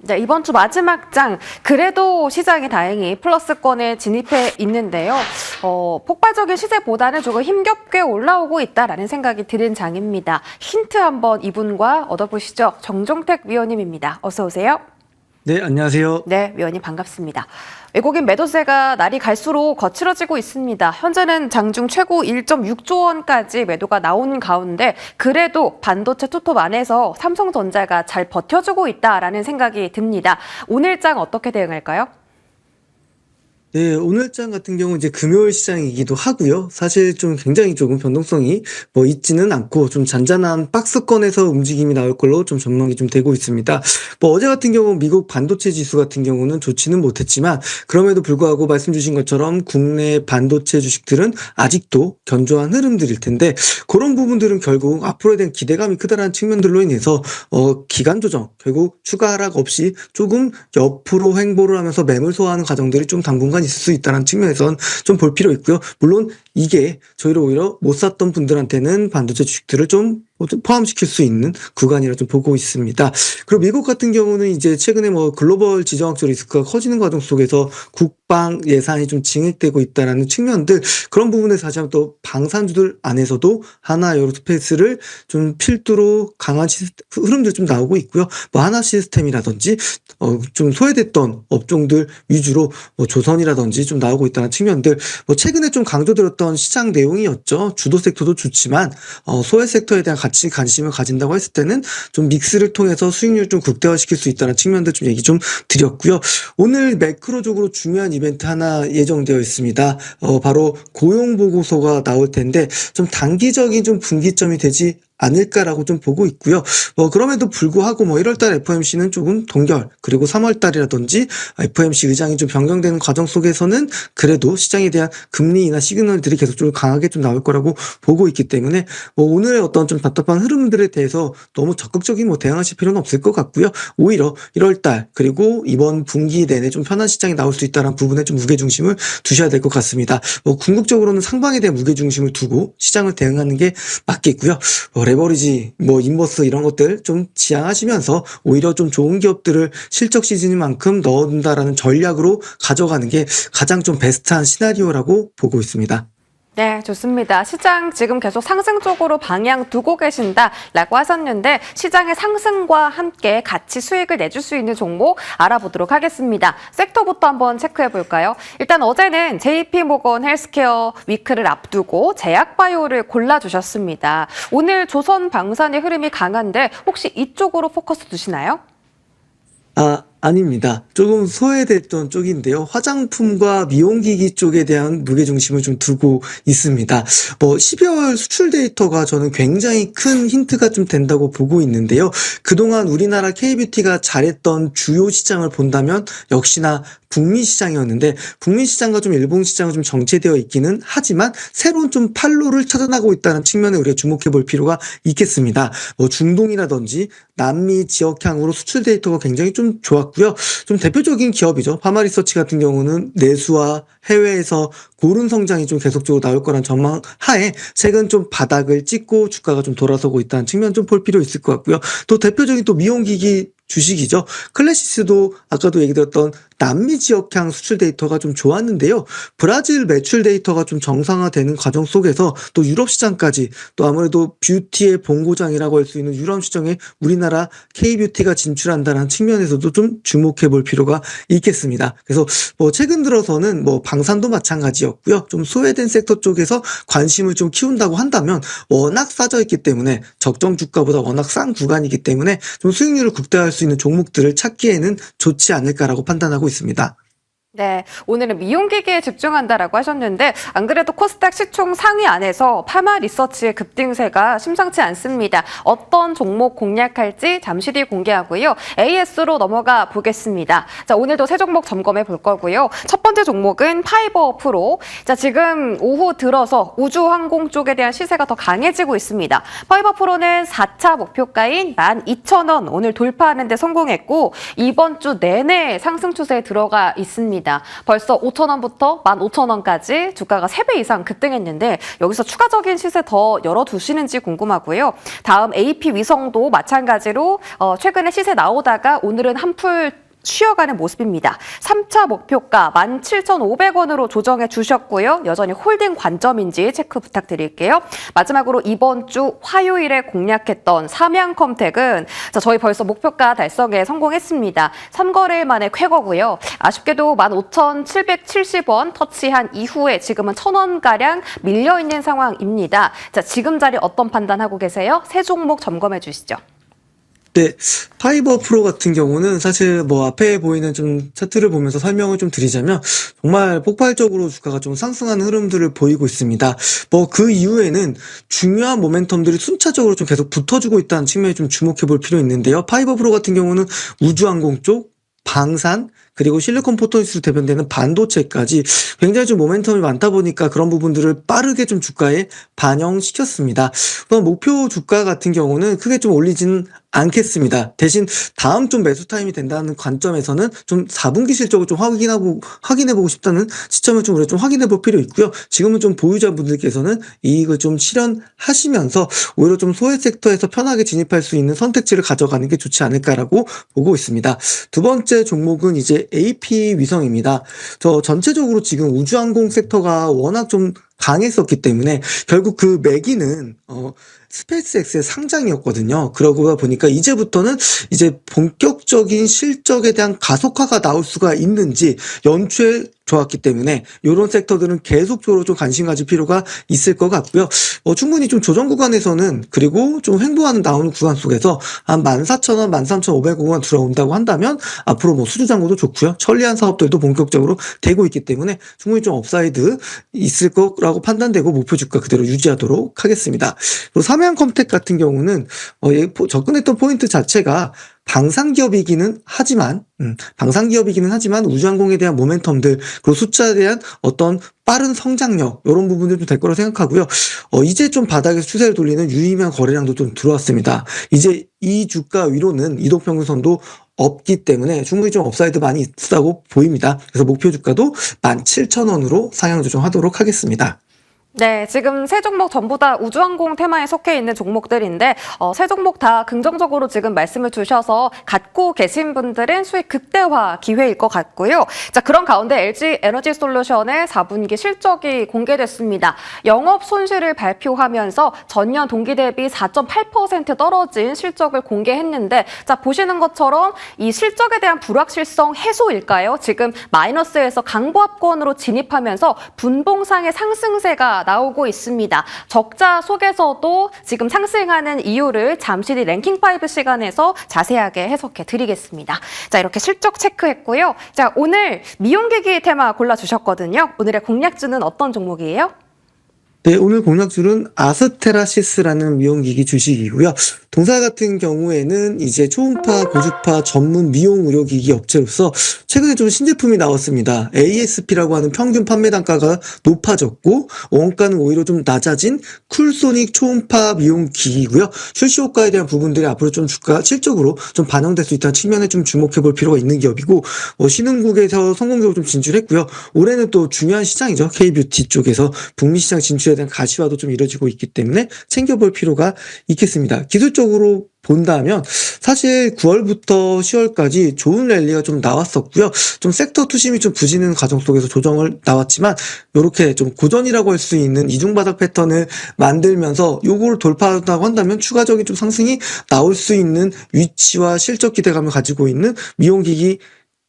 네, 이번 주 마지막 장, 그래도 시장이 다행히 플러스권에 진입해 있는데요. 폭발적인 시세보다는 조금 힘겹게 올라오고 있다라는 생각이 드는 장입니다. 힌트 한번 이분과 얻어보시죠. 정종택 위원님입니다. 어서 오세요. 네, 안녕하세요. 네, 위원님 반갑습니다. 외국인 매도세가 날이 갈수록 거칠어지고 있습니다. 현재는 장중 최고 1.6조 원까지 매도가 나온 가운데 그래도 반도체 투톱 안에서 삼성전자가 잘 버텨주고 있다라는 생각이 듭니다. 오늘 장 어떻게 대응할까요? 네, 오늘 장 같은 경우 이제 금요일 시장이기도 하고요. 사실 좀 굉장히 조금 변동성이 있지는 않고 좀 잔잔한 박스권에서 움직임이 나올 걸로 좀 전망이 좀 되고 있습니다. 어제 같은 경우 미국 반도체 지수 같은 경우는 좋지는 못했지만 그럼에도 불구하고 말씀 주신 것처럼 국내 반도체 주식들은 아직도 견조한 흐름들일 텐데 그런 부분들은 결국 앞으로에 대한 기대감이 크다라는 측면들로 인해서 기간 조정, 결국 추가 하락 없이 조금 옆으로 횡보를 하면서 매물 소화하는 과정들이 좀 당분간 있을 수 있다는 측면에선 좀 볼 필요 있고요. 물론 이게 저희를 오히려 못 샀던 분들한테는 반도체 주식들을 좀 포함시킬 수 있는 구간이라 좀 보고 있습니다. 그리고 미국 같은 경우는 이제 최근에 글로벌 지정학적 리스크가 커지는 과정 속에서 국방 예산이 좀 증액되고 있다라는 측면들, 그런 부분에서 다시 한번 또 방산주들 안에서도 하나 에어로스페이스를 좀 필두로 강한 흐름들 좀 나오고 있고요. 하나 시스템이라든지 좀 소외됐던 업종들 위주로 조선이라든지 좀 나오고 있다는 측면들, 최근에 좀 강조드렸던 시장 내용이었죠. 주도 섹터도 좋지만 소외 섹터에 대한 같이 관심을 가진다고 했을 때는 좀 믹스를 통해서 수익률 좀 극대화시킬 수 있다는 측면들 좀 얘기 좀 드렸고요. 오늘 매크로적으로 중요한 이벤트 하나 예정되어 있습니다. 바로 고용 보고서가 나올 텐데 좀 단기적인 좀 분기점이 되지 않을까라고 좀 보고 있고요. 그럼에도 불구하고 1월달 FOMC는 조금 동결, 그리고 3월달이라든지 FOMC 의장이 좀 변경되는 과정 속에서는 그래도 시장에 대한 금리 인하 시그널들이 계속적으로 강하게 좀 나올 거라고 보고 있기 때문에 오늘의 어떤 좀 답답한 흐름들에 대해서 너무 적극적인 대응하실 필요는 없을 것 같고요. 오히려 1월달 그리고 이번 분기 내내 좀 편한 시장이 나올 수 있다는 부분에 좀 무게중심을 두셔야 될 것 같습니다. 궁극적으로는 상방에 대한 무게중심을 두고 시장을 대응하는 게 맞겠고요. 레버리지, 인버스 이런 것들 좀 지양하시면서 오히려 좀 좋은 기업들을 실적 시즌만큼 넣는다라는 전략으로 가져가는 게 가장 좀 베스트한 시나리오라고 보고 있습니다. 네, 좋습니다. 시장 지금 계속 상승 쪽으로 방향 두고 계신다라고 하셨는데 시장의 상승과 함께 같이 수익을 내줄 수 있는 종목 알아보도록 하겠습니다. 섹터부터 한번 체크해 볼까요? 일단 어제는 JP모건 헬스케어 위크를 앞두고 제약바이오를 골라주셨습니다. 오늘 조선방산의 흐름이 강한데 혹시 이쪽으로 포커스 두시나요? 아닙니다. 조금 소외됐던 쪽인데요. 화장품과 미용기기 쪽에 대한 무게중심을 좀 두고 있습니다. 12월 수출 데이터가 저는 굉장히 큰 힌트가 좀 된다고 보고 있는데요. 그동안 우리나라 K뷰티가 잘했던 주요 시장을 본다면 역시나 북미 시장이었는데 북미 시장과 좀 일본 시장은 좀 정체되어 있기는 하지만 새로운 좀 판로를 찾아나고 있다는 측면에 우리가 주목해 볼 필요가 있겠습니다. 중동이라든지 남미 지역향으로 수출 데이터가 굉장히 좀 좋았고요. 좀 대표적인 기업이죠. 파마리서치 같은 경우는 내수와 해외에서 고른 성장이 좀 계속적으로 나올 거란 전망 하에 최근 좀 바닥을 찍고 주가가 좀 돌아서고 있다는 측면 좀 볼 필요 있을 것 같고요. 또 대표적인 또 미용기기 주식이죠. 클래시스도 아까도 얘기 드렸던 남미 지역향 수출 데이터가 좀 좋았는데요. 브라질 매출 데이터가 좀 정상화되는 과정 속에서 또 유럽 시장까지 또 아무래도 뷰티의 본고장이라고 할 수 있는 유럽 시장에 우리나라 K뷰티가 진출한다는 측면에서도 좀 주목해 볼 필요가 있겠습니다. 그래서 최근 들어서는 방산도 마찬가지였고요. 좀 소외된 섹터 쪽에서 관심을 좀 키운다고 한다면 워낙 싸져 있기 때문에 적정 주가보다 워낙 싼 구간이기 때문에 좀 수익률을 극대화할 수 있는 종목들을 찾기에는 좋지 않을까라고 판단하고 있습니다. 네, 오늘은 미용기기에 집중한다라고 하셨는데 안 그래도 코스닥 시총 상위 안에서 파마리서치의 급등세가 심상치 않습니다. 어떤 종목 공략할지 잠시 뒤 공개하고요. AS로 넘어가 보겠습니다. 자, 오늘도 세 종목 점검해 볼 거고요. 첫 번째 종목은 파이버 프로. 자, 지금 오후 들어서 우주항공 쪽에 대한 시세가 더 강해지고 있습니다. 파이버 프로는 4차 목표가인 12,000원 오늘 돌파하는 데 성공했고 이번 주 내내 상승 추세에 들어가 있습니다. 있습니다. 벌써 5,000원부터 15,000원까지 주가가 3배 이상 급등했는데 여기서 추가적인 시세 더 열어두시는지 궁금하고요. 다음 AP 위성도 마찬가지로 최근에 시세 나오다가 오늘은 한풀 쉬어가는 모습입니다. 3차 목표가 17,500원으로 조정해 주셨고요. 여전히 홀딩 관점인지 체크 부탁드릴게요. 마지막으로 이번 주 화요일에 공략했던 삼양컴텍은 저희 벌써 목표가 달성에 성공했습니다. 3거래일 만에 쾌거고요. 아쉽게도 15,770원 터치한 이후에 지금은 1,000원가량 밀려있는 상황입니다. 자, 지금 자리 어떤 판단하고 계세요? 세 종목 점검해 주시죠. 네, 파이버 프로 같은 경우는 사실 뭐 앞에 보이는 좀 차트를 보면서 설명을 좀 드리자면 정말 폭발적으로 주가가 좀 상승하는 흐름들을 보이고 있습니다. 뭐 그 이후에는 중요한 모멘텀들이 순차적으로 좀 계속 붙어주고 있다는 측면에 좀 주목해 볼 필요 있는데요. 파이버 프로 같은 경우는 우주항공 쪽, 방산, 그리고 실리콘 포토니스로 대변되는 반도체까지 굉장히 좀 모멘텀이 많다 보니까 그런 부분들을 빠르게 좀 주가에 반영시켰습니다. 그럼 목표 주가 같은 경우는 크게 좀 올리지는 않겠습니다. 대신 다음 좀 매수 타임이 된다는 관점에서는 좀 4분기 실적을 좀 확인해보고 싶다는 시점을 좀 우리가 좀 확인해볼 필요 있고요. 지금은 좀 보유자분들께서는 이익을 좀 실현하시면서 오히려 좀 소액 섹터에서 편하게 진입할 수 있는 선택지를 가져가는 게 좋지 않을까라고 보고 있습니다. 두 번째 종목은 이제 AP 위성입니다. 전체적으로 지금 우주항공 섹터가 워낙 좀 강했었기 때문에 결국 그 매기는 스페이스X의 상장이었거든요. 그러고 보니까 이제부터는 이제 본격적인 실적에 대한 가속화가 나올 수가 있는지 연초에 좋았기 때문에 이런 섹터들은 계속적으로 좀 관심 가질 필요가 있을 것 같고요. 충분히 좀 조정 구간에서는 그리고 좀 횡보하는 나오는 구간 속에서 한 14,000원, 13,500원 들어온다고 한다면 앞으로 뭐 수주잔고도 좋고요. 천리안 사업들도 본격적으로 되고 있기 때문에 충분히 좀 업사이드 있을 거라고 판단되고 목표 주가 그대로 유지하도록 하겠습니다. 그리고 삼양컴텍 같은 경우는 접근했던 포인트 자체가 방산기업이기는 하지만 우주항공에 대한 모멘텀들 그리고 숫자에 대한 어떤 빠른 성장력 이런 부분들도 될 거라고 생각하고요. 이제 좀 바닥에서 추세를 돌리는 유의미한 거래량도 좀 들어왔습니다. 이제 이 주가 위로는 이동평균선도 없기 때문에 충분히 좀 업사이드 많이 있다고 보입니다. 그래서 목표 주가도 17,000원으로 상향 조정하도록 하겠습니다. 네, 지금 세 종목 전부 다 우주항공 테마에 속해 있는 종목들인데 세 종목 다 긍정적으로 지금 말씀을 주셔서 갖고 계신 분들은 수익 극대화 기회일 것 같고요. 자, 그런 가운데 LG 에너지 솔루션의 4분기 실적이 공개됐습니다. 영업 손실을 발표하면서 전년 동기 대비 4.8% 떨어진 실적을 공개했는데 자, 보시는 것처럼 이 실적에 대한 불확실성 해소일까요? 지금 마이너스에서 강보합권으로 진입하면서 분봉상의 상승세가 나오고 있습니다. 적자 속에서도 지금 상승하는 이유를 잠시 뒤 랭킹5 시간에서 자세하게 해석해 드리겠습니다. 자, 이렇게 실적 체크했고요. 자, 오늘 미용기기 테마 골라주셨거든요. 오늘의 공략주는 어떤 종목이에요? 네, 오늘 공략주는 아스테라시스라는 미용기기 주식이고요. 동사 같은 경우에는 이제 초음파, 고주파 전문 미용 의료기기 업체로서 최근에 좀 신제품이 나왔습니다. ASP라고 하는 평균 판매 단가가 높아졌고 원가는 오히려 좀 낮아진 쿨소닉 초음파 미용기기고요. 출시 효과에 대한 부분들이 앞으로 좀 주가 실적으로 좀 반영될 수 있다는 측면에 좀 주목해 볼 필요가 있는 기업이고 신흥국에서 성공적으로 좀 진출했고요. 올해는 또 중요한 시장이죠. K뷰티 쪽에서 북미 시장 진출에 대한 가시화도 좀 이뤄지고 있기 때문에 챙겨볼 필요가 있겠습니다. 기술적으로 본다면 사실 9월부터 10월까지 좋은 랠리가 좀 나왔었고요. 좀 섹터 투심이 좀 부진한 과정 속에서 조정을 나왔지만 이렇게 좀 고전이라고 할 수 있는 이중바닥 패턴을 만들면서 요거를 돌파한다고 한다면 추가적인 좀 상승이 나올 수 있는 위치와 실적 기대감을 가지고 있는 미용기기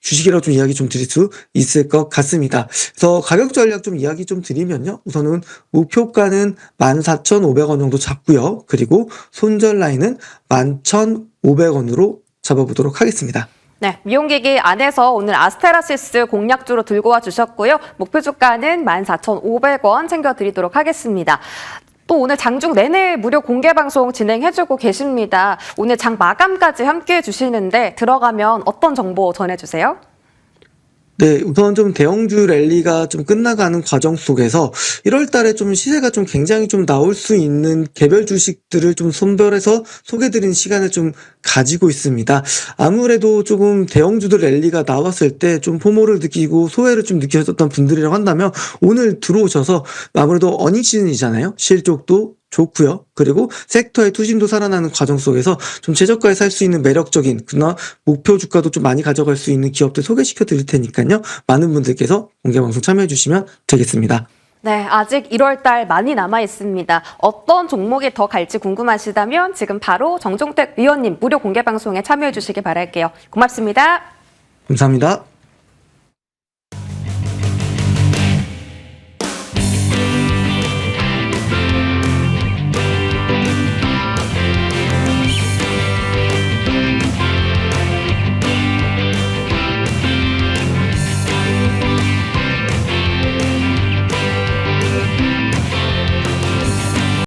주식이라고 좀 이야기 좀 드릴 수 있을 것 같습니다. 그래서 가격 전략 좀 이야기 좀 드리면요. 우선은 목표가는 14,500원 정도 잡고요. 그리고 손절 라인은 11,500원으로 잡아보도록 하겠습니다. 네, 미용기기 안에서 오늘 아스테라시스 공략주로 들고 와 주셨고요. 목표 주가는 14,500원 챙겨드리도록 하겠습니다. 또 오늘 장중 내내 무료 공개 방송 진행해주고 계십니다. 오늘 장 마감까지 함께해 주시는데 들어가면 어떤 정보 전해주세요? 네, 우선 좀 대형주 랠리가 좀 끝나가는 과정 속에서 1월 달에 좀 시세가 좀 굉장히 좀 나올 수 있는 개별 주식들을 좀 선별해서 소개드린 시간을 좀 가지고 있습니다. 아무래도 조금 대형주들 랠리가 나왔을 때 좀 포모를 느끼고 소외를 좀 느끼셨던 분들이라고 한다면 오늘 들어오셔서 아무래도 어닝 시즌이잖아요. 실적도 좋고요. 그리고 섹터의 투심도 살아나는 과정 속에서 좀 최저가에 살 수 있는 매력적인 그나 목표 주가도 좀 많이 가져갈 수 있는 기업들 소개시켜 드릴 테니까요. 많은 분들께서 공개 방송 참여해 주시면 되겠습니다. 네, 아직 1월 달 많이 남아 있습니다. 어떤 종목이 더 갈지 궁금하시다면 지금 바로 정종택 위원님 무료 공개 방송에 참여해 주시기 바랄게요. 고맙습니다. 감사합니다.